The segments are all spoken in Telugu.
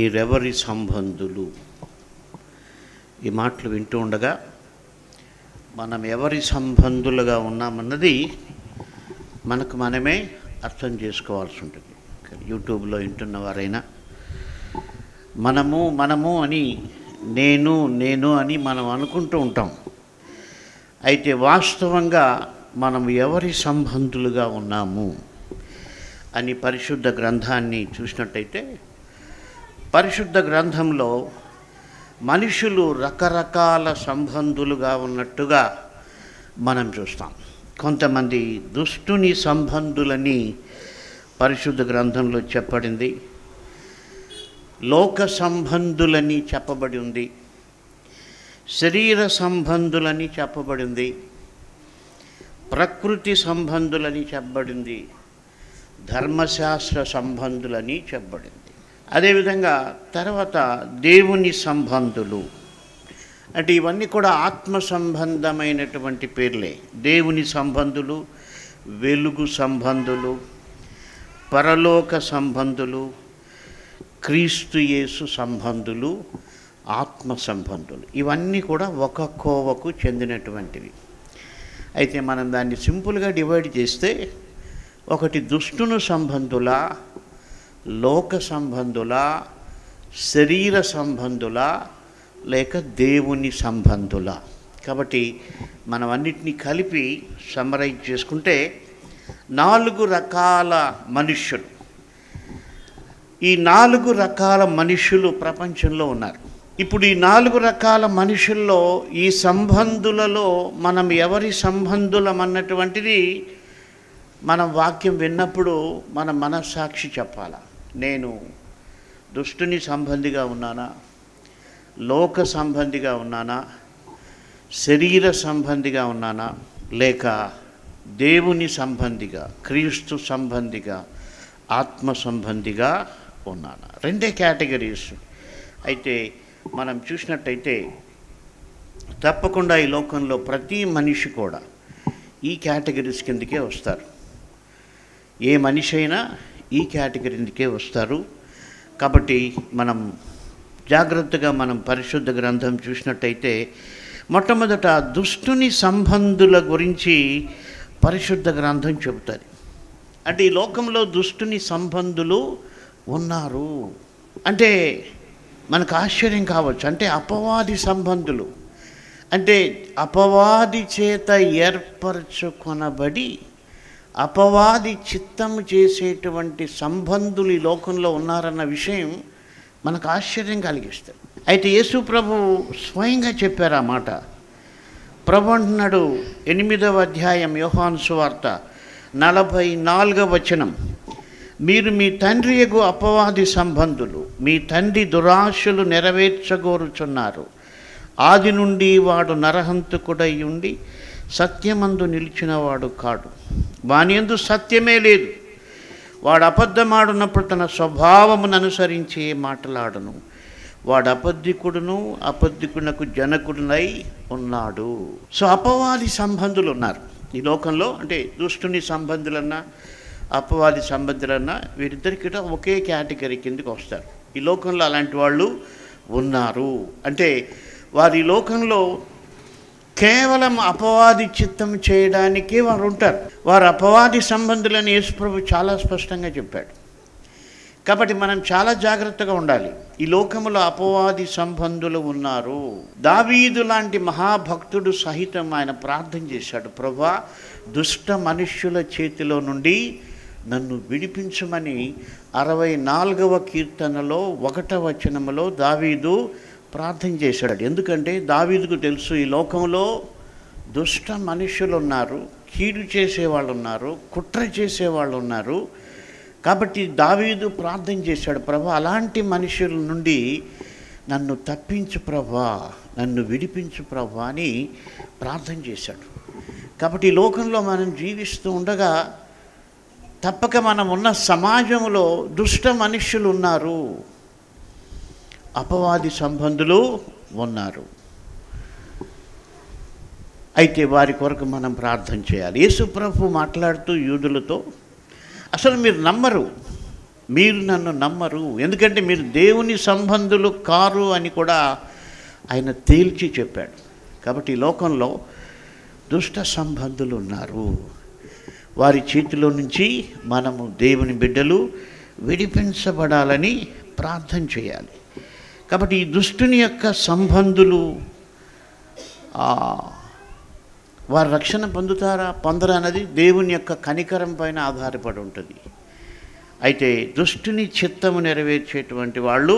మీరెవరి సంబంధులు? ఈ మాటలు వింటూ ఉండగా మనం ఎవరి సంబంధులుగా ఉన్నామన్నది మనకు మనమే అర్థం చేసుకోవాల్సి ఉంటుంది. యూట్యూబ్లో వింటున్న వారైనా మనము అని నేను అని మనం అనుకుంటూ ఉంటాం. అయితే వాస్తవంగా మనం ఎవరి సంబంధులుగా ఉన్నాము అని పరిశుద్ధ గ్రంథాన్ని చూసినట్టయితే, పరిశుద్ధ గ్రంథంలో మనుషులు రకరకాల సంబంధులుగా ఉన్నట్టుగా మనం చూస్తాం. కొంతమంది దుష్టుని సంబంధులని పరిశుద్ధ గ్రంథంలో చెప్పబడింది, లోక సంబంధులని చెప్పబడి ఉంది, శరీర సంబంధులని చెప్పబడింది, ప్రకృతి సంబంధులని చెప్పబడింది, ధర్మశాస్త్ర సంబంధులని చెప్పబడింది. అదేవిధంగా తర్వాత దేవుని సంబంధులు అంటే ఇవన్నీ కూడా ఆత్మ సంబంధమైనటువంటి పేర్లే. దేవుని సంబంధులు, వెలుగు సంబంధులు, పరలోక సంబంధులు, క్రీస్తు యేసు సంబంధులు, ఆత్మ సంబంధులు, ఇవన్నీ కూడా ఒక కోవకు చెందినటువంటివి. అయితే మనం దాన్ని సింపుల్గా డివైడ్ చేస్తే, ఒకటి దుష్టుని సంబంధుల, లోక సంబంధుల, శరీర సంబంధుల, లేక దేవుని సంబంధుల. కాబట్టి మనం అన్నిటినీ కలిపి సమ్మరైజ్ చేసుకుంటే 4 రకాల మనుష్యులు. ఈ 4 రకాల మనుషులు ప్రపంచంలో ఉన్నారు. ఇప్పుడు ఈ 4 రకాల మనుషుల్లో ఈ సంబంధులలో మనం ఎవరి సంబంధులం అన్నటువంటిది మనం వాక్యం విన్నప్పుడు మన మనస్సాక్షి చెప్పాలా. నేను దుష్టుని సంబంధిగా ఉన్నానా, లోక సంబంధిగా ఉన్నానా, శరీర సంబంధిగా ఉన్నానా, లేక దేవుని సంబంధిగా, క్రీస్తు సంబంధిగా, ఆత్మ సంబంధిగా ఉన్నానా? 2 కేటగిరీస్. అయితే మనం చూసినట్టయితే తప్పకుండా ఈ లోకంలో ప్రతి మనిషి కూడా ఈ కేటగిరీస్ కిందకే వస్తారు. ఏ మనిషి అయినా ఈ కేటగిరీ కిందకే వస్తారు. కాబట్టి మనం జాగ్రత్తగా మనం పరిశుద్ధ గ్రంథం చూసినట్టయితే మొట్టమొదట దుష్టుని సంబంధుల గురించి పరిశుద్ధ గ్రంథం చెబుతుంది. అంటే ఈ లోకంలో దుష్టుని సంబంధులు ఉన్నారు అంటే మనకు ఆశ్చర్యం కావచ్చు. అంటే అపవాది సంబంధులు, అంటే అపవాది చేత ఏర్పరచుకొనబడి అపవాది చిత్తము చేసేటువంటి సంబంధులు ఈ లోకంలో ఉన్నారన్న విషయం మనకు ఆశ్చర్యం కలిగిస్తుంది. అయితే యేసు ప్రభు స్వయంగా చెప్పారు ఆ మాట. ప్రభు అంటున్నాడు 8వ అధ్యాయం యోహాను సువార్త 44వ వచనం, మీరు మీ తండ్రి యగు అపవాది సంబంధులు, మీ తండ్రి దురాశలు నెరవేర్చగోరుచున్నారు. ఆది నుండి వాడు నరహంతకుడై ఉండి సత్యమందు నిలిచినవాడు కాడు, వాని యందు సత్యమే లేదు. వాడు అబద్ధమాడునప్పుడు తన స్వభావమును అనుసరించి మాట్లాడును. వాడు అబద్ధికునకు జనకుడునై ఉన్నాడు. సో అపవాది సంబంధులు ఉన్నారు ఈ లోకంలో. అంటే దుష్టుని సంబంధులన్నా అపవాది సంబంధులన్నా వీరిద్దరికి ఒకే కేటగిరీ కిందకి వస్తారు. ఈ లోకంలో అలాంటి వాళ్ళు ఉన్నారు. అంటే వారి లోకంలో కేవలం అపవాది చిత్తం చేయడానికే వారు ఉంటారు. వారు అపవాది సంబంధులని యేసుప్రభు చాలా స్పష్టంగా చెప్పాడు. కాబట్టి మనం చాలా జాగ్రత్తగా ఉండాలి. ఈ లోకంలో అపవాది సంబంధులు ఉన్నారు. దావీదు లాంటి మహాభక్తుడు సహితం ఆయన ప్రార్థన చేశాడు, ప్రభువా దుష్ట మనుష్యుల చేతిలో నుండి నన్ను విడిపించమని 64వ కీర్తనలో 1వ వచనములో దావీదు ప్రార్థన చేశాడు. ఎందుకంటే దావీదుకు తెలుసు ఈ లోకంలో దుష్ట మనుషులు ఉన్నారు, కీడు చేసేవాళ్ళు ఉన్నారు, కుట్ర చేసేవాళ్ళు ఉన్నారు. కాబట్టి దావీదు ప్రార్థన చేశాడు, ప్రభా అలాంటి మనుషుల నుండి నన్ను తప్పించు ప్రభా, నన్ను విడిపించు ప్రభా అని ప్రార్థన చేశాడు. కాబట్టి ఈ లోకంలో మనం జీవిస్తూ ఉండగా తప్పక మనం ఉన్న సమాజంలో దుష్ట మనుష్యులు ఉన్నారు, అపవాది సంబంధులు ఉన్నారు. అయితే వారి కొరకు మనం ప్రార్థన చేయాలి. యేసు ప్రభు మాట్లాడుతూ యూదులతో, అసలు మీరు నమ్మరు, మీరు నన్ను నమ్మరు, ఎందుకంటే మీరు దేవుని సంబంధులు కారు అని కూడా ఆయన తేల్చి చెప్పాడు. కాబట్టి ఈ లోకంలో దుష్ట సంబంధులు ఉన్నారు. వారి చేతిలో నుంచి మనము దేవుని బిడ్డలు విడిపించబడాలని ప్రార్థన చేయాలి. కాబట్టి ఈ దుష్టుని యొక్క సంబంధులు వారు రక్షణ పొందుతారా పొందరా అన్నది దేవుని యొక్క కనికరం పైన ఆధారపడి ఉంటుంది. అయితే దుష్టుని చిత్తము నెరవేర్చేటువంటి వాళ్ళు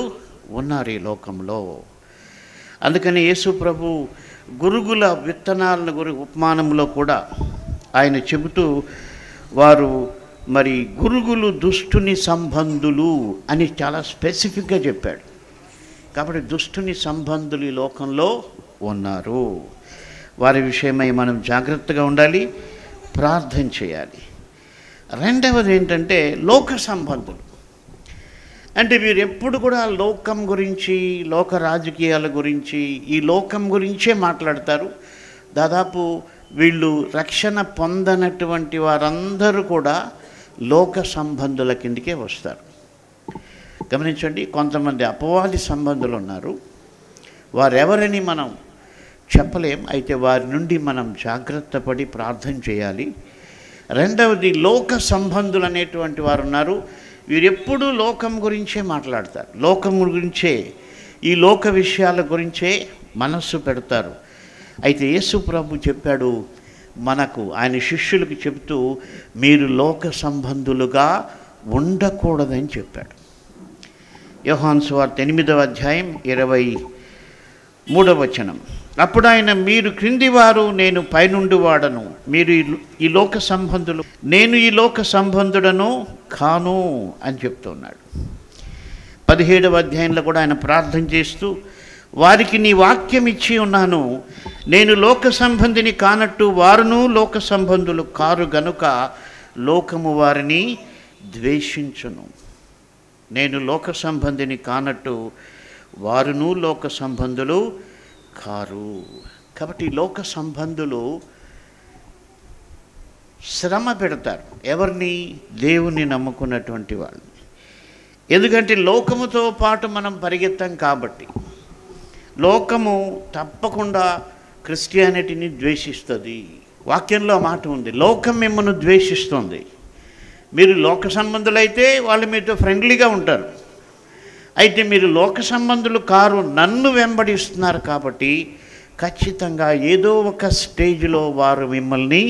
ఉన్నారు ఈ లోకంలో. అందుకని యేసు ప్రభు గురుగుల విత్తనాలను ఉపమానంలో కూడా ఆయన చెబుతూ వారు మరి గురుగులు దుష్టుని సంబంధులు అని చాలా స్పెసిఫిక్గా చెప్పాడు. కాబట్టి దుష్టుని సంబంధులు ఈ లోకంలో ఉన్నారు. వారి విషయమై మనం జాగ్రత్తగా ఉండాలి, ప్రార్థన చేయాలి. రెండవది ఏంటంటే లోక సంబంధులు. అంటే వీరు ఎప్పుడు కూడా లోకం గురించి, లోక రాజకీయాల గురించి, ఈ లోకం గురించే మాట్లాడతారు. దాదాపు వీళ్ళు రక్షణ పొందనటువంటి వారందరూ కూడా లోక సంబంధుల కిందకే వస్తారు. గమనించండి, కొంతమంది అపవాది సంబంధులు ఉన్నారు. వారెవరని మనం చెప్పలేం. అయితే వారి నుండి మనం జాగ్రత్త పడి ప్రార్థన చేయాలి. రెండవది లోక సంబంధులు అనేటువంటి వారు ఉన్నారు. వీరెప్పుడూ లోకం గురించే మాట్లాడతారు, లోకం గురించే, ఈ లోక విషయాల గురించే మనస్సు పెడతారు. అయితే యేసు ప్రభు చెప్పాడు మనకు, ఆయన శిష్యులకు చెబుతూ, మీరు లోక సంబంధులుగా ఉండకూడదని చెప్పాడు. యోహాను సువార్త 8వ అధ్యాయం 23వ వచనం. అప్పుడు ఆయన, మీరు క్రింది వారు, నేను పైనుండి వాడను, మీరు ఈ లోక సంబంధులు, నేను ఈ లోక సంబంధుడను కాను అని చెప్తున్నాడు. 17వ అధ్యాయంలో కూడా ఆయన ప్రార్థన చేస్తూ, వారికి నీ వాక్యం ఇచ్చి ఉన్నాను, నేను లోక సంబంధిని కానట్టు వారును లోక సంబంధులు కారు గనుక లోకము వారిని ద్వేషించును. నేను లోక సంబంధిని కానట్టు వారును లోక సంబంధులు కారు. కాబట్టి లోక సంబంధులు శ్రమ పెడతారు ఎవరిని? దేవుని నమ్ముకున్నటువంటి వాళ్ళు. ఎందుకంటే లోకముతో పాటు మనం పరిగెత్తాం కాబట్టి. లోకము తప్పకుండా క్రిస్టియానిటీని ద్వేషిస్తుంది. వాక్యంలో మాట ఉంది, లోకం మిమ్మల్ని ద్వేషిస్తుంది. మీరు లోక సంబంధులైతే వాళ్ళు మీతో ఫ్రెండ్లీగా ఉంటారు. అయితే మీరు లోక సంబంధులు కారు, నన్ను వెంబడిస్తున్నారు కాబట్టి ఖచ్చితంగా ఏదో ఒక స్టేజ్లో వారు మిమ్మల్ని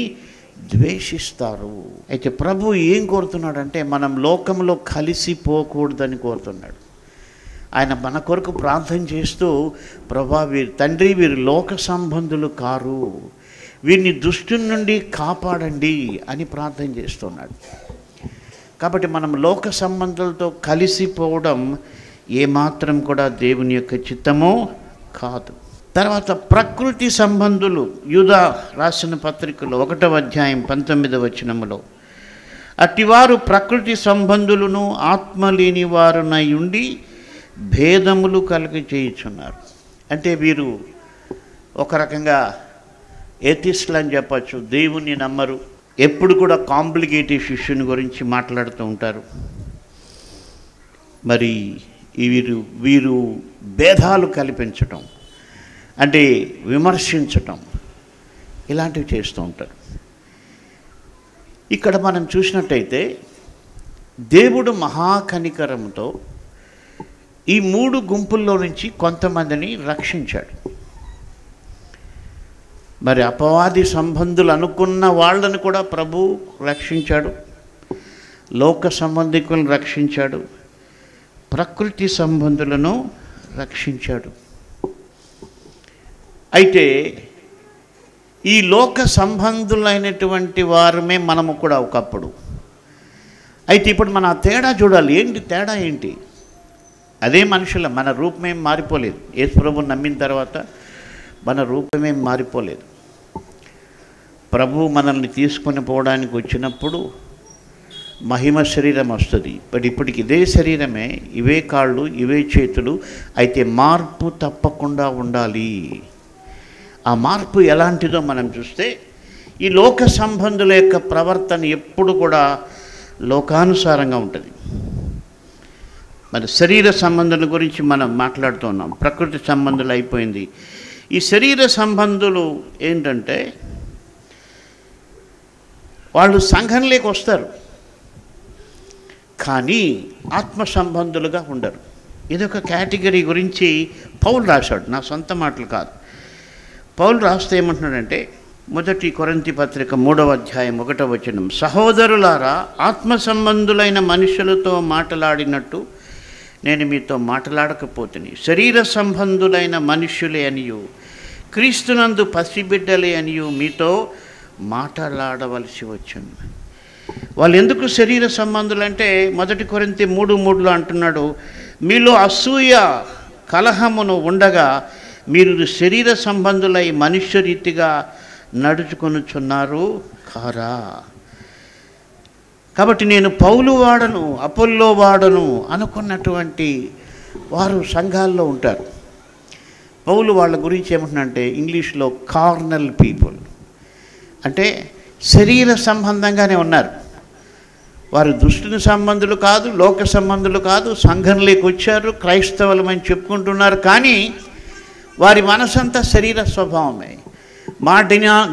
ద్వేషిస్తారు. అయితే ప్రభు ఏం కోరుతున్నాడంటే మనం లోకంలో కలిసిపోకూడదని కోరుతున్నాడు. ఆయన మన కొరకు ప్రార్థన చేస్తూ, ప్రభా తండ్రి వీరు లోక సంబంధులు కారు, వీరిని దుష్టుని నుండి కాపాడండి అని ప్రార్థన చేస్తున్నాడు. కాబట్టి మనం లోక సంబంధాలతో కలిసిపోవడం ఏమాత్రం కూడా దేవుని యొక్క చిత్తమో కాదు. తర్వాత ప్రకృతి సంబంధులు. యూదా రాసిన పత్రికలో 1వ అధ్యాయం 19వ వచనములో, అట్టివారు ప్రకృతి సంబంధులను ఆత్మ లేని వారునై ఉండి భేదములు కలిగి చేయుచున్నారు. అంటే వీరు ఒక రకంగా ఏథిస్టులు అని చెప్పచ్చు. దేవుణ్ణి నమ్మరు, ఎప్పుడు కూడా కాంప్లికేటెడ్ ఇష్యూని గురించి మాట్లాడుతూ ఉంటారు. మరి వీరు భేదాలు కల్పించటం, అంటే విమర్శించటం, ఇలాంటివి చేస్తూ ఉంటారు. ఇక్కడ మనం చూసినట్టయితే దేవుడు మహాకనికరంతో ఈ 3 గుంపుల్లో నుంచి కొంతమందిని రక్షించాడు. మరి అపవాది సంబంధులు అనుకున్న వాళ్ళని కూడా ప్రభు రక్షించాడు, లోక సంబంధికులను రక్షించాడు, ప్రకృతి సంబంధులను రక్షించాడు. అయితే ఈ లోక సంబంధులైనటువంటి వారమే మనము కూడా ఒకప్పుడు. అయితే ఇప్పుడు మన తేడా చూడాలి. ఏంటి తేడా? ఏంటి? అదే మనుషుల, మన రూపమేం మారిపోలేదు. యేసు ప్రభువుని నమ్మిన తర్వాత మన రూపమేం మారిపోలేదు. ప్రభు మనల్ని తీసుకొని పోవడానికి వచ్చినప్పుడు మహిమ శరీరం వస్తుంది. బట్ ఇప్పటికి ఇదే శరీరమే, ఇవే కాళ్ళు, ఇవే చేతులు. అయితే మార్పు తప్పకుండా ఉండాలి. ఆ మార్పు ఎలాంటిదో మనం చూస్తే, ఈ లోక సంబంధుల యొక్క ప్రవర్తన ఎప్పుడు కూడా లోకానుసారంగా ఉంటుంది. మరి శరీర సంబంధాల గురించి మనం మాట్లాడుతున్నాం. ప్రకృతి సంబంధాలు అయిపోయింది. ఈ శరీర సంబంధులు ఏంటంటే వాళ్ళు సంఘంలోకి వస్తారు, కానీ ఆత్మ సంబంధులుగా ఉండరు. ఇదొక కేటగిరీ గురించి పౌలు రాశాడు, నా సొంత మాటలు కాదు. పౌలు రాస్తే ఏమంటున్నాడంటే, 1 కొరింథీ పత్రిక 3వ అధ్యాయం 1వ వచనం, సహోదరులారా, ఆత్మ సంబంధులైన మనుషులతో మాట్లాడినట్టు నేను మీతో మాట్లాడకపోతుని, శరీర సంబంధులైన మనుష్యులే అనియు క్రీస్తునందు పసిబిడ్డలే అనియు మీతో మాట్లాడవలసి వచ్చింది. వాళ్ళు ఎందుకు శరీర సంబంధులు అంటే 1 కొరింథీ 3:3 అంటున్నాడు, మీలో అసూయ కలహమును ఉండగా మీరు శరీర సంబంధులై మనుష్య రీతిగా నడుచుకొనుచున్నారు కారా. కాబట్టి నేను పౌలు వాడను, అపోల్లో వాడను అనుకున్నటువంటి వారు సంఘాల్లో ఉంటారు. పౌలు వాళ్ళ గురించి ఏమంటున్నాడంటే ఇంగ్లీష్లో కార్నల్ పీపుల్, అంటే శరీర సంబంధంగానే ఉన్నారు. వారు దుష్టుని సంబంధులు కాదు, లోక సంబంధులు కాదు, సంఘంలోకి వచ్చారు, క్రైస్తవులమని చెప్పుకుంటున్నారు, కానీ వారి మనసంతా శరీర స్వభావమే. మా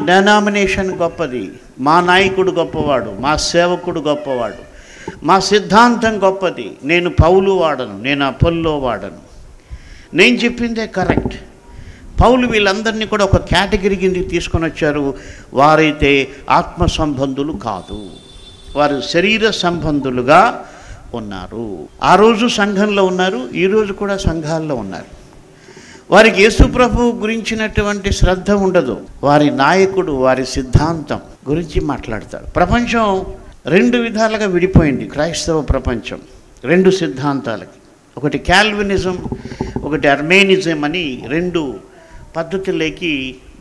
డెనామినేషన్ గొప్పది, మా నాయకుడు గొప్పవాడు, మా సేవకుడు గొప్పవాడు, మా సిద్ధాంతం గొప్పది, నేను పౌలు వాడను, నేను అపోల్లో వాడను, నేను చెప్పిందే కరెక్ట్. పౌలు వీళ్ళందరినీ కూడా ఒక కేటగిరీ కిందకి తీసుకొని వచ్చారు. వారైతే ఆత్మ సంబంధులు కాదు, వారు శరీర సంబంధులుగా ఉన్నారు. ఆ రోజు సంఘంలో ఉన్నారు, ఈరోజు కూడా సంఘాల్లో ఉన్నారు. వారికి యేసు ప్రభు గురించినటువంటి శ్రద్ధ ఉండదు. వారి నాయకుడు, వారి సిద్ధాంతం గురించి మాట్లాడతారు. ప్రపంచం 2 విధాలుగా విడిపోయింది. క్రైస్తవ ప్రపంచం 2 సిద్ధాంతాలకి, ఒకటి క్యాల్వినిజం, ఒకటి అర్మేనిజం అని 2 పద్ధతుల్లోకి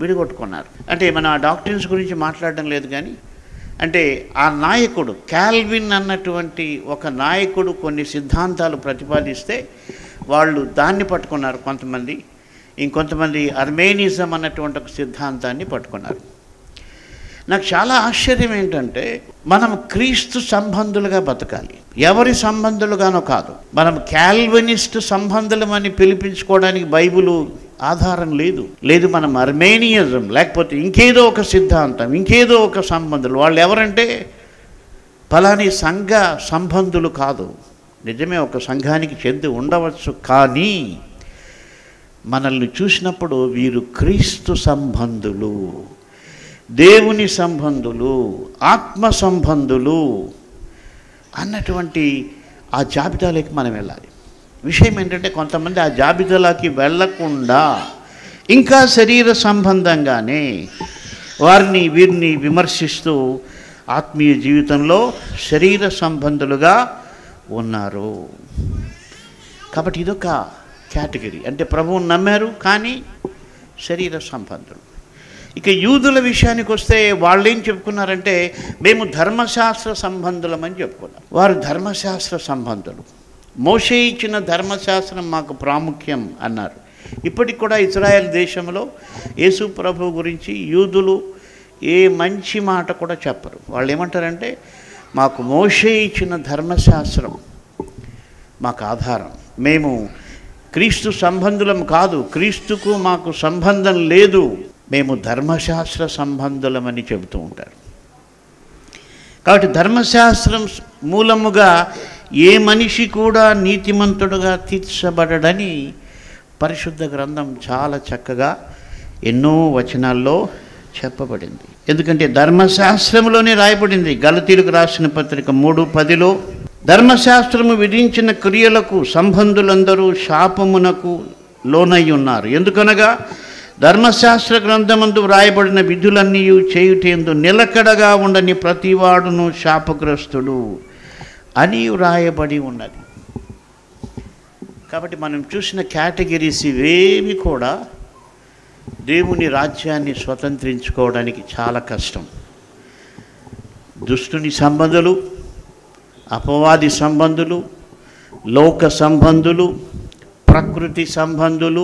విడిగొట్టుకున్నారు. అంటే మన డాక్టరీన్స్ గురించి మాట్లాడడం లేదు, కానీ అంటే ఆ నాయకుడు క్యాల్విన్ అన్నటువంటి ఒక నాయకుడు కొన్ని సిద్ధాంతాలు ప్రతిపాదిస్తే వాళ్ళు దాన్ని పట్టుకున్నారు కొంతమంది, ఇంకొంతమంది అర్మేనిజం అన్నటువంటి ఒక సిద్ధాంతాన్ని పట్టుకున్నారు. నాకు చాలా ఆశ్చర్యం ఏంటంటే, మనం క్రీస్తు సంబంధులుగా బతకాలి, ఎవరి సంబంధులుగానో కాదు. మనం క్యాల్వినిస్ట్ సంబంధులమని పిలిపించుకోవడానికి బైబిలు ఆధారం లేదు. మనం అర్మేనియజం లేకపోతే ఇంకేదో ఒక సిద్ధాంతం, ఇంకేదో ఒక సంబంధులు. వాళ్ళు ఎవరంటే ఫలాని సంఘ సంబంధులు కాదు. నిజమే, ఒక సంఘానికి చెంది ఉండవచ్చు, కానీ మనల్ని చూసినప్పుడు వీరు క్రీస్తు సంబంధులు, దేవుని సంబంధులు, ఆత్మ సంబంధులు అన్నటువంటి ఆ జాబితాలోకి మనం వెళ్ళాలి. విషయం ఏంటంటే, కొంతమంది ఆ జాబితాలోకి వెళ్ళకుండా ఇంకా శరీర సంబంధంగానే వీరిని విమర్శిస్తూ ఆత్మీయ జీవితంలో శరీర సంబంధులుగా ఉన్నారు. కాబట్టి ఇదొక కేటగిరీ. అంటే ప్రభువుని నమ్మారు, కానీ శరీర సంబంధులు. ఇక యూదుల విషయానికి వస్తే వాళ్ళు ఏం చెప్పుకున్నారంటే, మేము ధర్మశాస్త్ర సంబంధులమని చెప్పుకున్నారు. వారు ధర్మశాస్త్ర సంబంధులు, మోషే ఇచ్చిన ధర్మశాస్త్రం మాకు ప్రాముఖ్యం అన్నారు. ఇప్పటికి కూడా ఇజ్రాయెల్ దేశంలో యేసు ప్రభు గురించి యూదులు ఏ మంచి మాట కూడా చెప్పరు. వాళ్ళు ఏమంటారంటే, మాకు మోషే ఇచ్చిన ధర్మశాస్త్రం మాకు ఆధారం, మేము క్రీస్తు సంబంధులం కాదు, క్రీస్తుకు మాకు సంబంధం లేదు, మేము ధర్మశాస్త్ర సంబంధులమని చెబుతూ ఉంటారు. కాబట్టి ధర్మశాస్త్రం మూలముగా ఏ మనిషి కూడా నీతిమంతుడుగా తీర్చబడడని పరిశుద్ధ గ్రంథం చాలా చక్కగా ఎన్నో వచనాల్లో చెప్పబడింది. ఎందుకంటే ధర్మశాస్త్రంలోనే రాయబడింది. గలతీయులకు రాసిన పత్రిక 3:10లో, ధర్మశాస్త్రము విధించిన క్రియలకు సంబంధులందరూ శాపమునకు లోనై ఉన్నారు. ఎందుకనగా ధర్మశాస్త్ర గ్రంథమందు వ్రాయబడిన విధులన్నీ చేయుటేందు నిలకడగా ఉండని ప్రతివాడును శాపగ్రస్తుడు అని వ్రాయబడి ఉన్నది. కాబట్టి మనం చూసిన కేటగిరీస్ ఇవేమి కూడా దేవుని రాజ్యాన్ని స్వతంత్రించుకోవడానికి చాలా కష్టం. దుష్టుని సంబంధులు, అపవాది సంబంధులు, లోక సంబంధులు, ప్రకృతి సంబంధులు,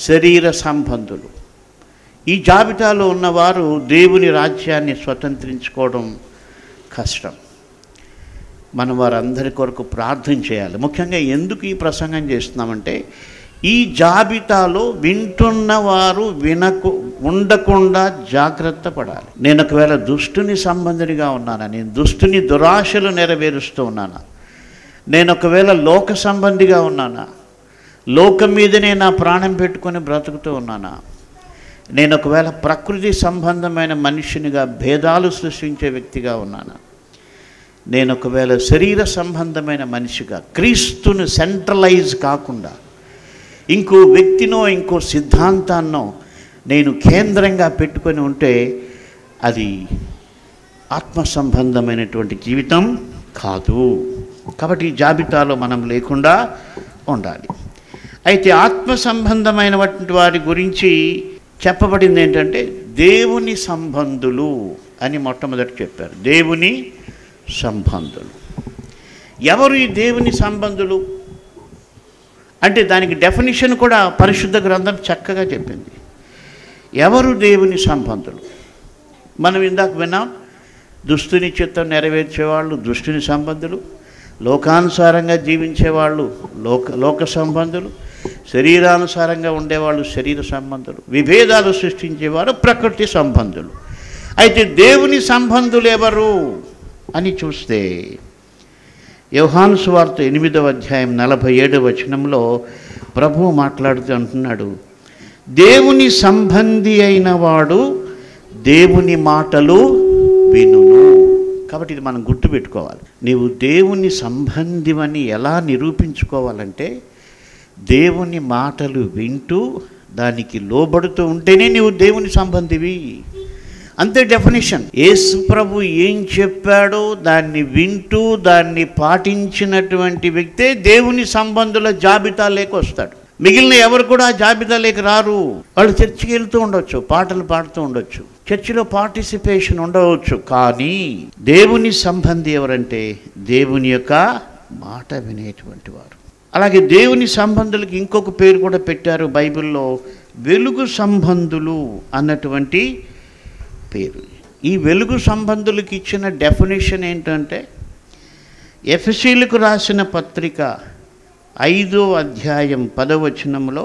శరీర సంబంధులు, ఈ జాబితాలో ఉన్నవారు దేవుని రాజ్యాన్ని స్వతంత్రించుకోవడం కష్టం. మనం వారందరి కొరకు ప్రార్థన చేయాలి. ముఖ్యంగా ఎందుకు ఈ ప్రసంగం చేస్తున్నామంటే, ఈ జాబితాలో వింటున్న వారు ఉండకుండా జాగ్రత్త పడాలి. నేను ఒకవేళ దుష్టుని సంబంధినిగా ఉన్నానా, నేను దుష్టుని దురాశలు నెరవేరుస్తూ ఉన్నానా, నేను ఒకవేళ లోక సంబంధిగా ఉన్నానా, లోకం మీదనే నా ప్రాణం పెట్టుకొని బ్రతుకుతూ ఉన్నానా, నేను ఒకవేళ ప్రకృతి సంబంధమైన మనిషినిగా భేదాలు సృష్టించే వ్యక్తిగా ఉన్నానా, నేను ఒకవేళ శరీర సంబంధమైన మనిషిగా క్రీస్తును సెంట్రలైజ్ కాకుండా ఇంకో వ్యక్తినో ఇంకో సిద్ధాంతాన్నో నేను కేంద్రంగా పెట్టుకొని ఉంటే అది ఆత్మ సంబంధమైనటువంటి జీవితం కాదు. కాబట్టి ఈ జాబితాలో మనం లేకుండా ఉండాలి. అయితే ఆత్మ సంబంధమైనటువంటి వారి గురించి చెప్పబడింది ఏంటంటే, దేవుని సంబంధులు అని మొట్టమొదటి చెప్పారు. దేవుని సంబంధులు. ఎవరు ఈ దేవుని సంబంధులు అంటే దానికి డెఫినిషన్ కూడా పరిశుద్ధ గ్రంథం చక్కగా చెప్పింది. ఎవరు దేవుని సంబంధులు? మనం ఇందాక విన్నాం, దుష్టుని చిత్తం నెరవేర్చేవాళ్ళు దుష్టుని సంబంధులు, లోకానుసారంగా జీవించేవాళ్ళు లోక సంబంధులు, శరీరానుసారంగా ఉండేవాళ్ళు శరీర సంబంధులు, విభేదాలు సృష్టించేవారు ప్రకృతి సంబంధులు. అయితే దేవుని సంబంధులు ఎవరు అని చూస్తే, యోహాను సువార్త 8వ అధ్యాయం 47వ వచనంలో ప్రభువు మాట్లాడుతూ అంటున్నాడు, దేవుని సంబంధి అయిన వాడు దేవుని మాటలు వినును. కాబట్టి ఇది మనం గుర్తుపెట్టుకోవాలి. నీవు దేవుని సంబంధివని ఎలా నిరూపించుకోవాలంటే, దేవుని మాటలు వింటూ దానికి లోబడుతూ ఉంటేనే నీవు దేవుని సంబంధివి. అంతే డెఫినేషన్. యేసు ప్రభు ఏం చెప్పాడో దాన్ని వింటూ దాన్ని పాటించినటువంటి వ్యక్తే దేవుని సంబంధుల జాబితా లేక వస్తాడు. మిగిలిన ఎవరు కూడా జాబితా లేక రారు. వాళ్ళు చర్చికి వెళ్తూ ఉండొచ్చు, పాటలు పాడుతూ ఉండొచ్చు, చర్చిలో పార్టిసిపేషన్ ఉండవచ్చు, కానీ దేవుని సంబంధి ఎవరంటే దేవుని యొక్క మాట వినేటువంటి వారు. అలాగే దేవుని సంబంధులకి ఇంకొక పేరు కూడా పెట్టారు బైబిల్లో, వెలుగు సంబంధులు అన్నటువంటి పేరు. ఈ వెలుగు సంబంధులకు ఇచ్చిన డెఫినేషన్ ఏంటంటే, ఎఫెసీయులకు రాసిన పత్రిక 5వ అధ్యాయం 10వ వచనంలో,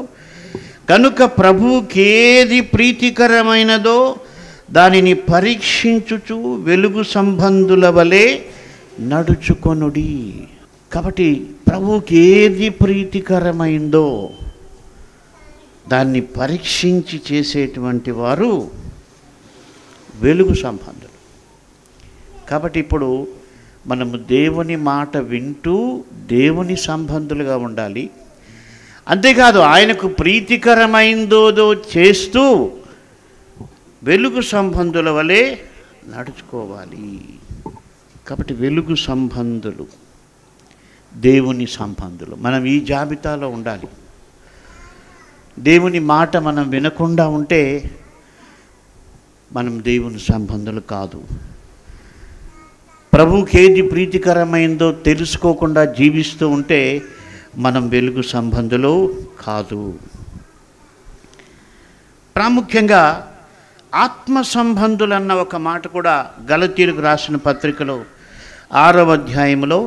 కనుక ప్రభువుకి ఏది ప్రీతికరమైనదో దానిని పరీక్షించుచు వెలుగు సంబంధుల వలె నడుచుకొనుడి. కాబట్టి ప్రభువుకి ఏది ప్రీతికరమైందో దాన్ని పరీక్షించి చేసేటువంటి వారు వెలుగు సంబంధులు. కాబట్టి ఇప్పుడు మనము దేవుని మాట వింటూ దేవుని సంబంధులుగా ఉండాలి. అంతేకాదు ఆయనకు ప్రీతికరమైందో చేస్తూ వెలుగు సంబంధుల వలె నడుచుకోవాలి. కాబట్టి వెలుగు సంబంధులు, దేవుని సంబంధులు, మనం ఈ జాబితాలో ఉండాలి. దేవుని మాట మనం వినకుండా ఉంటే మనం దేవుని సంబంధులు కాదు. ప్రభువుకి ఏది ప్రీతికరమైందో తెలుసుకోకుండా జీవిస్తూ ఉంటే మనం వెలుగు సంబంధులు కాదు. ప్రాముఖ్యంగా ఆత్మ సంబంధులు అన్న ఒక మాట కూడా గలతీయులకు రాసిన పత్రికలో 6వ అధ్యాయంలో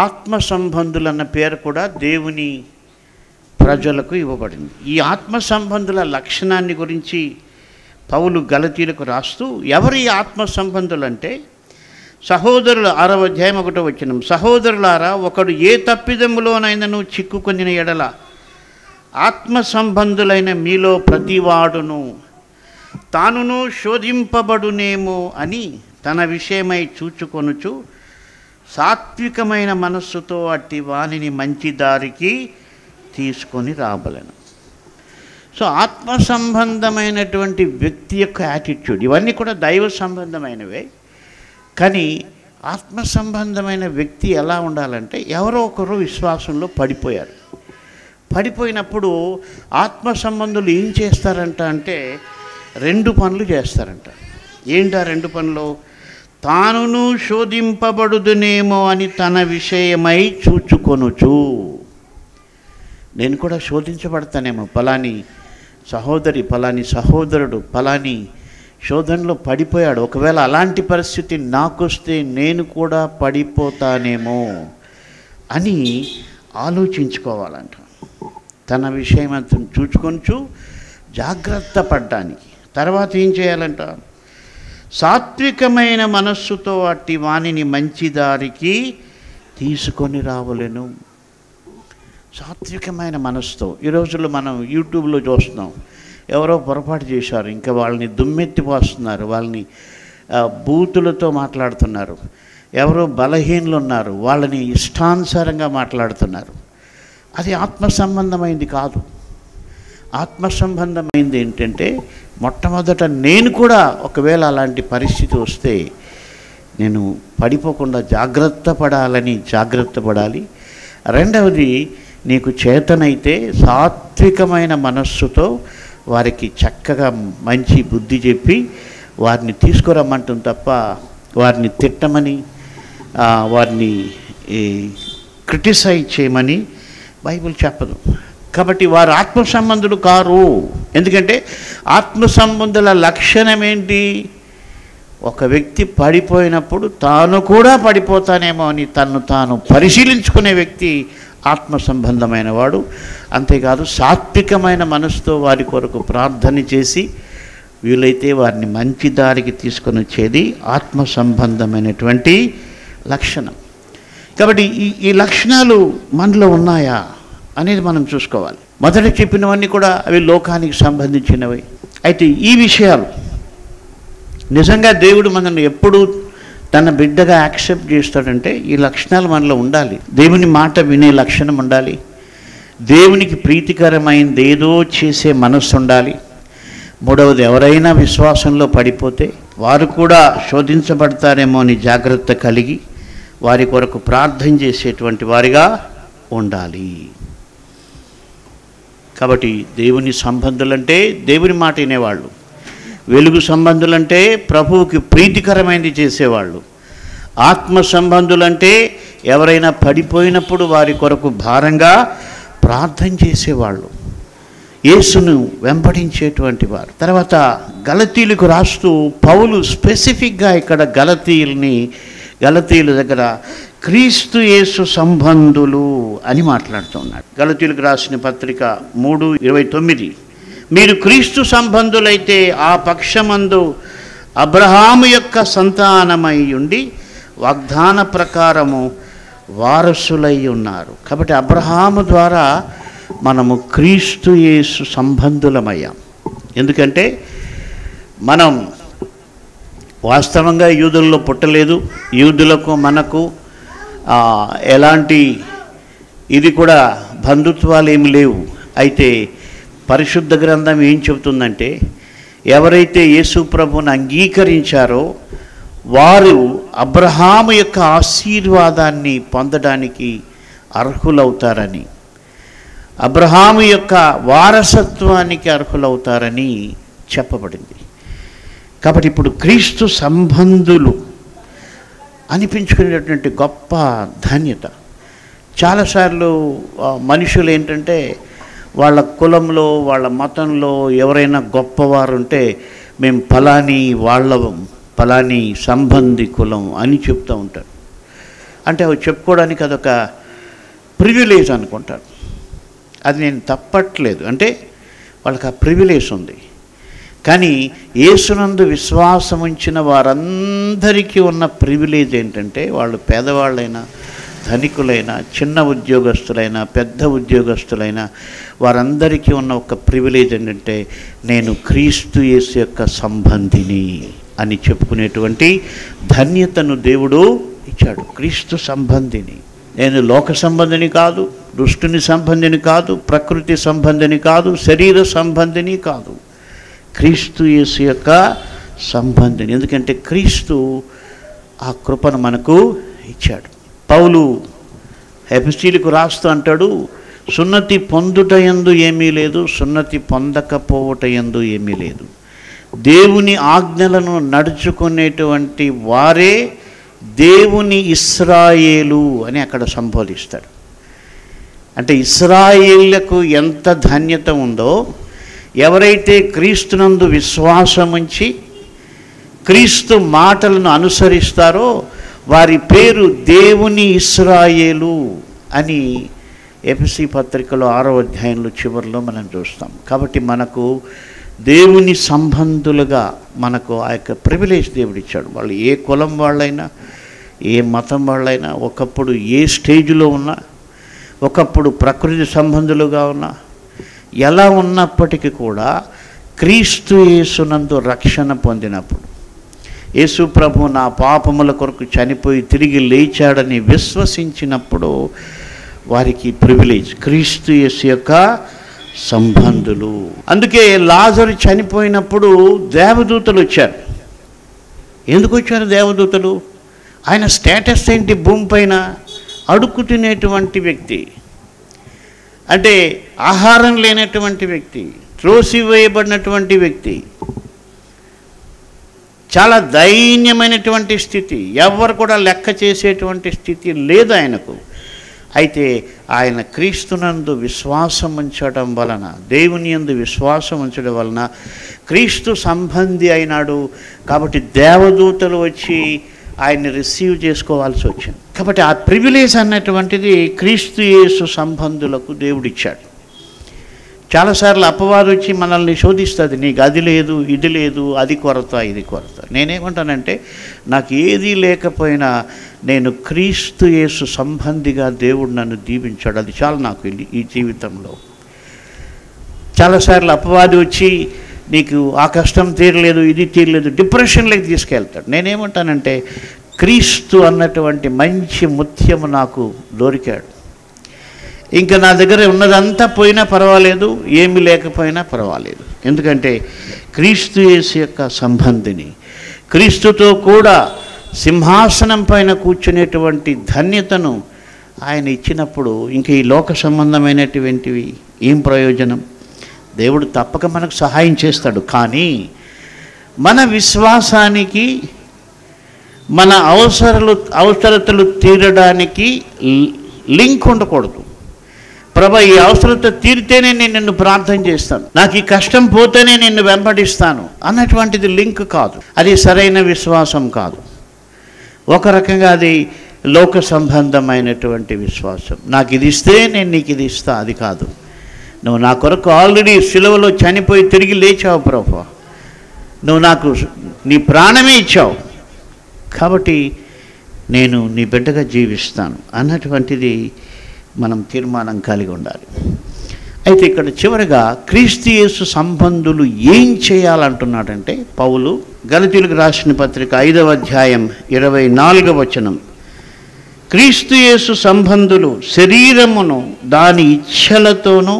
ఆత్మ సంబంధులు అన్న పేరు కూడా దేవుని ప్రజలకు ఇవ్వబడింది. ఈ ఆత్మ సంబంధుల లక్షణాన్ని గురించి పౌలు గలతీయులకు రాస్తూ, ఎవరు ఈ ఆత్మ సంబంధులు అంటే, సహోదరులు 6వ అధ్యాయం 1వ వచనం, సహోదరులారా, ఒకడు ఏ తప్పిదములోనైనను చిక్కుకొనిన ఎడల ఆత్మ సంబంధులైన మీలో ప్రతివాడును తానును శోధింపబడునేమో అని తన విషయమై చూచుకొనుచు సాత్వికమైన మనస్సుతో అట్టి వానిని మంచి దారికి తీసుకొని రాబలను. సో ఆత్మ సంబంధమైనటువంటి వ్యక్తి యొక్క యాటిట్యూడ్, ఇవన్నీ కూడా దైవ సంబంధమైనవే. కానీ ఆత్మ సంబంధమైన వ్యక్తి ఎలా ఉండాలంటే, ఎవరో ఒకరు విశ్వాసంలో పడిపోయారు. పడిపోయినప్పుడు ఆత్మ సంబంధులు ఏం చేస్తారంట అంటే 2 పనులు చేస్తారంట. ఏంటా 2 పనులు? తానును శోధింపబడుదునేమో అని తన విషయమై చూచుకొనుచు. నేను కూడా శోధించబడతానేమో, పలాని సహోదరి, పలాని సహోదరుడు, పలాని శోధనలో పడిపోయాడు. ఒకవేళ అలాంటి పరిస్థితి నాకొస్తే నేను కూడా పడిపోతానేమో అని ఆలోచించుకోవాలంట. తన విషయం అంత చూచుకొంచు జాగ్రత్త పడ్డానికి. తర్వాత ఏం చేయాలంట? సాత్వికమైన మనస్సుతో అట్టి వానిని మంచి దారికి తీసుకొని రావలెను. సాత్వికమైన మనస్సుతో. ఈ రోజుల్లో మనం యూట్యూబ్లో చూస్తున్నాం, ఎవరో పొరపాటు చేశారు, ఇంకా వాళ్ళని దుమ్మెత్తి పోస్తున్నారు, వాళ్ళని బూతులతో మాట్లాడుతున్నారు. ఎవరో బలహీనలు ఉన్నారు, వాళ్ళని ఇష్టానుసారంగా మాట్లాడుతున్నారు. అది ఆత్మ సంబంధమైంది కాదు. ఆత్మ సంబంధమైంది ఏంటంటే, మొట్టమొదట నేను కూడా ఒకవేళ అలాంటి పరిస్థితి వస్తే నేను పడిపోకుండా జాగ్రత్త పడాలి. రెండవది, నీకు చేతనైతే సాత్వికమైన మనస్సుతో వారికి చక్కగా మంచి బుద్ధి చెప్పి వారిని తీసుకురమ్మంటుంది తప్ప వారిని తిట్టమని, వారిని క్రిటిసైజ్ చేయమని బైబిల్ చెప్పదు. కాబట్టి వారు ఆత్మ సంబంధులు కారు. ఎందుకంటే ఆత్మ సంబంధుల లక్షణం ఏంటి? ఒక వ్యక్తి పడిపోయినప్పుడు తాను కూడా పడిపోతానేమో అని తన్ను తాను పరిశీలించుకునే వ్యక్తి ఆత్మ సంబంధమైన వాడు. అంతేకాదు సాత్వికమైన మనసుతో వారి కొరకు ప్రార్థన చేసి వీలైతే వారిని మంచి దారికి తీసుకొని వచ్చేది ఆత్మ సంబంధమైనటువంటి లక్షణం. కాబట్టి ఈ లక్షణాలు మనలో ఉన్నాయా అనేది మనం చూసుకోవాలి. మొదట చెప్పినవన్నీ కూడా అవి లోకానికి సంబంధించినవి. అయితే ఈ విషయాలు నిజంగా దేవుడు మనల్ని ఎప్పుడు తన బిడ్డగా యాక్సెప్ట్ చేస్తాడంటే ఈ లక్షణాలు మనలో ఉండాలి. దేవుని మాట వినే లక్షణం ఉండాలి. దేవునికి ప్రీతికరమైనది ఏదో చేసే మనస్సు ఉండాలి. మూడవది, ఎవరైనా విశ్వాసంలో పడిపోతే వారు కూడా శోధించబడతారేమో అని జాగ్రత్త కలిగి వారి కొరకు ప్రార్థన చేసేటువంటి వారిగా ఉండాలి. కాబట్టి దేవుని సంబంధులంటే దేవుని మాట వినేవాళ్ళు, వెలుగు సంబంధులంటే ప్రభువుకి ప్రీతికరమైనది చేసేవాళ్ళు, ఆత్మ సంబంధులంటే ఎవరైనా పడిపోయినప్పుడు వారి కొరకు భారంగా ప్రార్థన చేసేవాళ్ళు, యేసును వెంబడించేటువంటి వారు. తర్వాత గలతీయులకు రాస్తూ పౌలు స్పెసిఫిక్గా ఇక్కడ గలతీయుల దగ్గర క్రీస్తు యేసు సంబంధులు అని మాట్లాడుతున్నాడు. గలతీయులకు రాసిన పత్రిక 3:29, మీరు క్రీస్తు సంబంధులైతే ఆ పక్షమందు అబ్రహాము యొక్క సంతానమై ఉండి వాగ్దాన ప్రకారము వారసులై ఉన్నారు. కాబట్టి అబ్రహాము ద్వారా మనము క్రీస్తు యేసు సంబంధులమయ్యాం. ఎందుకంటే మనం వాస్తవంగా యూదుల్లో పుట్టలేదు. యూదులకు మనకు ఎలాంటి ఇది కూడా బంధుత్వాలు ఏమి లేవు. అయితే పరిశుద్ధ గ్రంథం ఏం చెబుతుందంటే, ఎవరైతే యేసు ప్రభువును అంగీకరించారో వారు అబ్రహాము యొక్క ఆశీర్వాదాన్ని పొందడానికి అర్హులవుతారని, అబ్రహాము యొక్క వారసత్వానికి అర్హులవుతారని చెప్పబడింది. కాబట్టి ఇప్పుడు క్రీస్తు సంబంధులు అనిపించుకునేటటువంటి గొప్ప ధన్యత. చాలాసార్లు మనుషులు ఏంటంటే వాళ్ళ కులంలో వాళ్ళ మతంలో ఎవరైనా గొప్పవారు ఉంటే మేము పలాని సంబంధి కులం అని చెప్తూ ఉంటారు. అంటే అవి చెప్పుకోవడానికి అదొక ప్రివిలేజ్ అనుకుంటారు. అది నేను తప్పట్లేదు, అంటే వాళ్ళకి ఆ ప్రివిలేజ్ ఉంది. కానీ యేసునందు విశ్వాసం ఉంచిన వారందరికీ ఉన్న ప్రివిలేజ్ ఏంటంటే, వాళ్ళు పేదవాళ్ళైనా ధనికులైనా చిన్న ఉద్యోగస్తులైనా పెద్ద ఉద్యోగస్తులైనా వారందరికీ ఉన్న ఒక ప్రివిలేజ్ ఏంటంటే, నేను క్రీస్తు యేసు యొక్క సంబంధిని అని చెప్పుకునేటువంటి ధన్యతను దేవుడు ఇచ్చాడు. క్రీస్తు సంబంధిని. నేను లోక సంబంధిని కాదు, దుష్టుని సంబంధిని కాదు, ప్రకృతి సంబంధిని కాదు, శరీర సంబంధిని కాదు, క్రీస్తు యేసు యొక్క సంబంధిని. ఎందుకంటే క్రీస్తు ఆ కృపను మనకు ఇచ్చాడు. పౌలు ఎఫెసీయులకు రాస్తూ అంటాడు, సున్నతి పొందుటయందు ఏమీ లేదు, సున్నతి పొందకపోవటయందు ఏమీ లేదు, దేవుని ఆజ్ఞలను నడుచుకునేటువంటి వారే దేవుని ఇశ్రాయేలు అని అక్కడ సంబోధిస్తాడు. అంటే ఇశ్రాయేళ్లకు ఎంత ధన్యత ఉందో, ఎవరైతే క్రీస్తునందు విశ్వాసం ఉంచి క్రీస్తు మాటలను అనుసరిస్తారో వారి పేరు దేవుని ఇశ్రాయేలు అని ఎఫెసీ పత్రికలో 6వ అధ్యాయంలో చివరిలో మనం చూస్తాం. కాబట్టి మనకు దేవుని సంబంధులుగా మనకు ఆ యొక్క ప్రివిలేజ్ దేవుడిచ్చాడు. వాళ్ళు ఏ కులం వాళ్ళైనా, ఏ మతం వాళ్ళైనా, ఒకప్పుడు ఏ స్టేజ్లో ఉన్నా, ఒకప్పుడు ప్రకృతి సంబంధులుగా ఉన్నా, ఎలా ఉన్నప్పటికీ కూడా క్రీస్తు యేసునందు రక్షణ పొందినప్పుడు, యేసు ప్రభు నా పాపముల కొరకు చనిపోయి తిరిగి లేచాడని విశ్వసించినప్పుడు వారికి ప్రివిలేజ్, క్రీస్తు యేసు యొక్క సంబంధులు. అందుకే లాజరు చనిపోయినప్పుడు దేవదూతలు వచ్చారు. ఎందుకు వచ్చారు దేవదూతలు? ఆయన స్టేటస్ ఏంటి? భూమి పైన అడుక్కు తినేటువంటి వ్యక్తి, అంటే ఆహారం లేనటువంటి వ్యక్తి, త్రోసివేయబడినటువంటి వ్యక్తి, చాలా దైన్యమైనటువంటి స్థితి, ఎవరు కూడా లెక్క చేసేటువంటి స్థితి లేదు ఆయనకు. అయితే ఆయన క్రీస్తునందు విశ్వాసం ఉంచడం వలన, దేవుని యందు విశ్వాసం ఉంచడం వలన క్రీస్తు సంబంధి అయినాడు. కాబట్టి దేవదూతలు వచ్చి ఆయన్ని రిసీవ్ చేసుకోవాల్సి వచ్చింది. కాబట్టి ఆ ప్రివిలేజ్ అన్నటువంటిది క్రీస్తు యేసు సంబంధులకు దేవుడిచ్చాడు. చాలాసార్లు అపవాదం వచ్చి మనల్ని శోధిస్తుంది, నీకు అది లేదు, ఇది లేదు, అది కొరత, ఇది కొరత. నేనేమంటానంటే, నాకు ఏది లేకపోయినా నేను క్రీస్తు యేసు సంబంధిగా దేవుడు నన్ను దీవించాడు, అది చాలు నాకు ఈ జీవితంలో. చాలాసార్లు అపవాది వచ్చి నీకు ఆ కష్టం తీరలేదు, ఇది తీరలేదు, డిప్రెషన్లోకి తీసుకెళ్తాడు. నేనేమంటానంటే, క్రీస్తు అన్నటువంటి మంచి ముత్యము నాకు దొరికాడు. ఇంకా నా దగ్గర ఉన్నదంతా పోయినా పర్వాలేదు, ఏమి లేకపోయినా పర్వాలేదు. ఎందుకంటే క్రీస్తు యేసు యొక్క సంబంధిని, క్రీస్తుతో కూడా సింహాసనం పైన కూర్చునేటువంటి ధన్యతను ఆయన ఇచ్చినప్పుడు ఇంక ఈ లోక సంబంధమైనటువంటివి ఏం ప్రయోజనం? దేవుడు తప్పక మనకు సహాయం చేస్తాడు. కానీ మన విశ్వాసానికి, మన అవసరతలు తీరడానికి లింక్ ఉండకూడదు. ప్రభా, ఈ అవసరత తీరితేనే నేను నిన్ను ప్రార్థన చేస్తాను, నాకు ఈ కష్టం పోతేనే నిన్ను వెంబడిస్తాను అన్నటువంటిది లింక్ కాదు. అది సరైన విశ్వాసం కాదు. ఒక రకంగా అది లోక సంబంధమైనటువంటి విశ్వాసం. నాకు ఇది ఇస్తే నేను నీకు ఇది ఇస్తా, అది కాదు. నువ్వు నా కొరకు ఆల్రెడీ సిలువలో చనిపోయి తిరిగి లేచావు ప్రభా, నువ్వు నాకు నీ ప్రాణమే ఇచ్చావు, కాబట్టి నేను నీ బిడ్డగా జీవిస్తాను అన్నటువంటిది మనం తీర్మానం కలిగి ఉండాలి. అయితే ఇక్కడ చివరిగా క్రీస్తు యేసు సంబంధులు ఏం చేయాలంటున్నాడంటే పౌలు గలతీయులకు రాసిన పత్రిక 5వ అధ్యాయం 24వ వచనం, క్రీస్తు యేసు సంబంధులు శరీరమును దాని ఇచ్ఛలతోనూ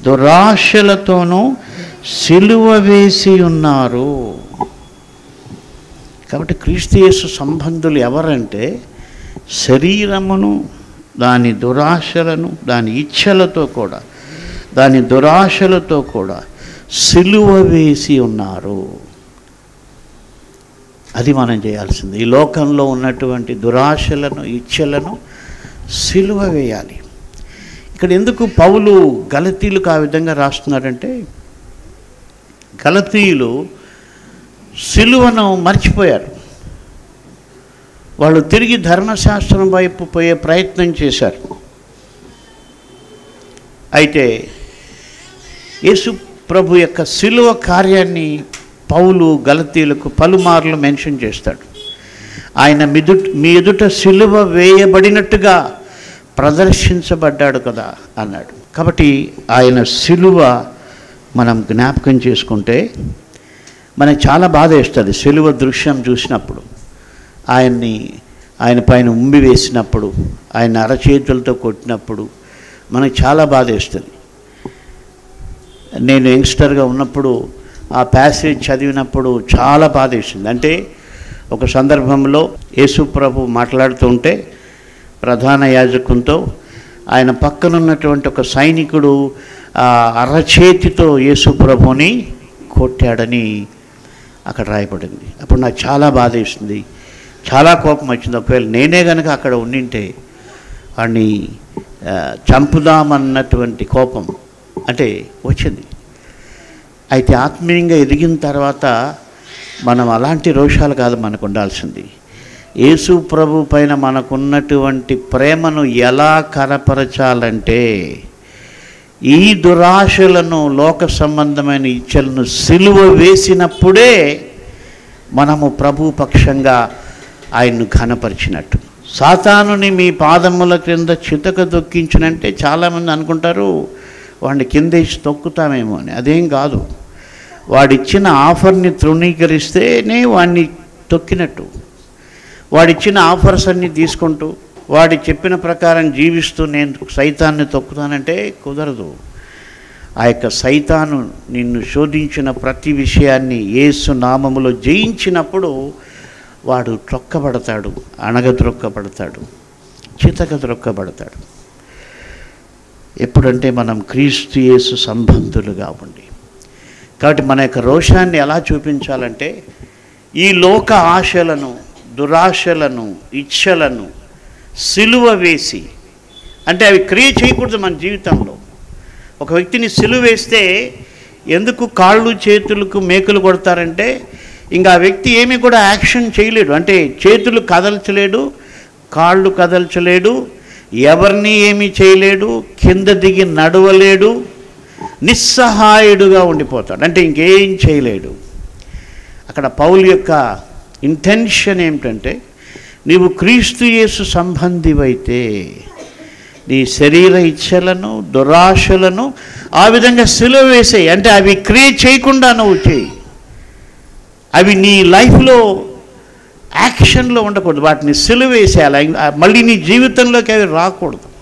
దురాశలతోనూ సిలువ వేసి ఉన్నారు. కాబట్టి క్రీస్తు యేసు సంబంధులు ఎవరంటే శరీరమును దాని దురాశలను, దాని ఇచ్ఛలతో కూడా, దాని దురాశలతో కూడా సిలువ వేసి ఉన్నారు. అది మనం చేయాల్సింది. ఈ లోకంలో ఉన్నటువంటి దురాశలను, ఇచ్ఛలను సిలువ వేయాలి. ఇక్కడ ఎందుకు పౌలు గలతీయులకు ఆ విధంగా రాస్తున్నాడంటే, గలతీయులు సిలువను మర్చిపోయారు. వాళ్ళు తిరిగి ధర్మశాస్త్రం వైపు పోయే ప్రయత్నం చేశారు. అయితే యేసు ప్రభు యొక్క సిలువ కార్యాన్ని పౌలు గలతీయులకు పలుమార్లు మెన్షన్ చేస్తాడు. ఆయన మీ ఎదుట సిలువ వేయబడినట్టుగా ప్రదర్శించబడ్డాడు కదా అన్నాడు. కాబట్టి ఆయన సిలువ మనం జ్ఞాపకం చేసుకుంటే మనకు చాలా బాధ వేస్తుంది. సిలువ దృశ్యం చూసినప్పుడు, ఆయన పైన ఉమ్మి వేసినప్పుడు, ఆయన అరచేతులతో కొట్టినప్పుడు మనకు చాలా బాధ వేస్తుంది. నేను యంగ్స్టర్గా ఉన్నప్పుడు ఆ ప్యాసేజ్ చదివినప్పుడు చాలా బాధ వేసింది. అంటే ఒక సందర్భంలో యేసు ప్రభు మాట్లాడుతూ ఉంటే ప్రధాన యాజకునితో ఆయన పక్కనున్నటువంటి ఒక సైనికుడు అరచేతితో యేసు ప్రభుని కొట్టాడని అక్కడ రాయబడింది. అప్పుడు నాకు చాలా బాధ వేసింది, చాలా కోపం వచ్చింది. ఒకవేళ నేనే కనుక అక్కడ ఉండింటే వాడిని చంపుదామన్నటువంటి కోపం అంటే వచ్చింది. అయితే ఆత్మీయంగా ఎదిగిన తర్వాత మనం అలాంటి రోషాలు కాదు మనకు ఉండాల్సింది. యేసు ప్రభు పైన మనకున్నటువంటి ప్రేమను ఎలా కనపరచాలంటే ఈ దురాశలను, లోక సంబంధమైన ఇచ్చలను సిలువ వేసినప్పుడే మనము ప్రభు పక్షంగా ఆయన్ను ఘనపరిచినట్టు. సాతానుని మీ పాదముల క్రింద చితక తొక్కించినంటే చాలామంది అనుకుంటారు వాడిని కిందేసి తొక్కుతామేమో అని. అదేం కాదు. వాడిచ్చిన ఆఫర్ని తృణీకరిస్తేనే వాడిని తొక్కినట్టు. వాడిచ్చిన ఆఫర్స్ అన్నీ తీసుకుంటూ వాడి చెప్పిన ప్రకారం జీవిస్తూ నేను సైతాన్ని తొక్కుతానంటే కుదరదు. ఆ యొక్క సైతాను నిన్ను శోధించిన ప్రతి విషయాన్ని యేసు నామములో జయించినప్పుడు వాడు త్రొక్కబడతాడు, అణగద్రొక్కబడతాడు, చితకద్రొక్కబడతాడు. ఎప్పుడంటే మనం క్రీస్తు యేసు సంబంధులుగా ఉండి. కాబట్టి మన యొక్క రోషాన్ని ఎలా చూపించాలంటే ఈ లోక ఆశలను, దురాశలను, ఇచ్ఛలను సిలువ వేసి, అంటే అవి క్రియ చేయకూడదు మన జీవితంలో. ఒక వ్యక్తిని సిలువ వేస్తే ఎందుకు కాళ్ళు చేతులకు మేకులు కొడతారంటే ఇంకా ఆ వ్యక్తి ఏమీ కూడా యాక్షన్ చేయలేడు. అంటే చేతులు కదల్చలేడు, కాళ్ళు కదల్చలేడు, ఎవరిని ఏమీ చేయలేడు, కింద దిగి నడవలేడు, నిస్సహాయుడుగా ఉండిపోతాడు. అంటే ఇంకేం చేయలేడు. అక్కడ పౌలు యొక్క ఇంటెన్షన్ ఏమిటంటే నీవు క్రీస్తు యేసు సంబంధివైతే నీ శరీర ఇచ్ఛలను, దురాశలను ఆ విధంగా సిలువ వేసేయి. అంటే అవి క్రియ చేయకుండా నువ్వు చేయి. అవి నీ లైఫ్లో యాక్షన్లో ఉండకూడదు. వాటిని సిలువ వేసేయాలి. మళ్ళీ నీ జీవితంలోకి అవి రాకూడదు.